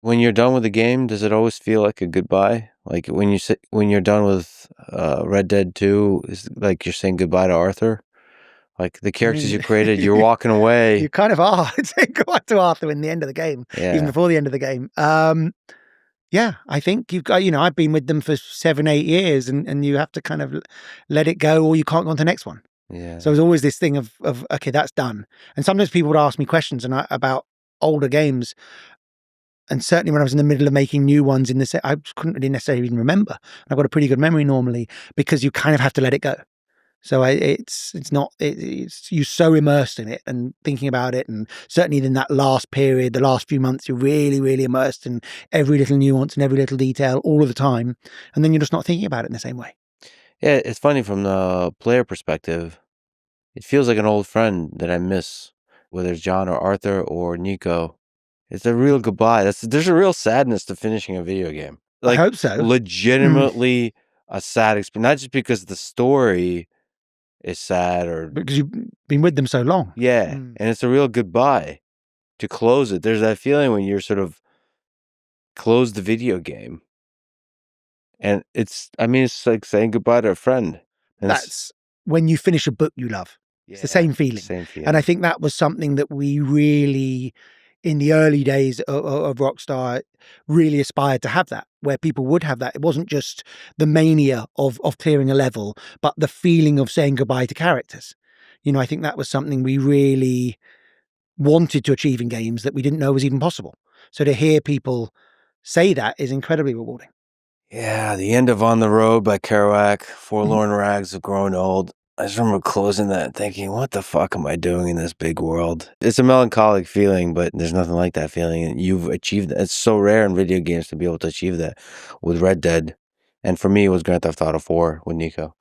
When you're done with the game, does it always feel like a goodbye? Like when you're done with Red Dead 2, is like you're saying goodbye to Arthur? Like the characters you created, you're walking away. You kind of are saying goodbye to Arthur in the end of the game, even before the end of the game. Yeah, I think you've got, I've been with them for 7-8 years, and you have to kind of let it go, or you can't go on to the next one. Yeah. So there's always this thing of okay, that's done. And sometimes people would ask me questions about older games. And certainly when I was in the middle of making new ones in the set, I couldn't really necessarily even remember. I've got a pretty good memory normally because you kind of have to let it go. So it's you're so immersed in it and thinking about it. And certainly in that last period, the last few months, you're really, really immersed in every little nuance and every little detail all of the time. And then you're just not thinking about it in the same way. Yeah, it's funny from the player perspective. It feels like an old friend that I miss, whether it's John or Arthur or Nico. It's a real goodbye. There's a real sadness to finishing a video game. Like, I hope so. Legitimately a sad experience, not just because the story is sad or because you've been with them so long. Yeah, and it's a real goodbye to close it. There's that feeling when you're sort of close the video game, and it's like saying goodbye to a friend. And that's when you finish a book you love. It's the same feeling. And I think that was something that we really, in the early days of Rockstar, really aspired to have that, where people would have that. It wasn't just the mania of clearing a level, but the feeling of saying goodbye to characters. I think that was something we really wanted to achieve in games that we didn't know was even possible. So to hear people say that is incredibly rewarding. Yeah, the end of On the Road by Kerouac, Forlorn Rags have grown old. I just remember closing that and thinking, what the fuck am I doing in this big world? It's a melancholic feeling, but there's nothing like that feeling. And you've achieved that. It's so rare in video games to be able to achieve that with Red Dead. And for me, it was Grand Theft Auto 4 with Nico.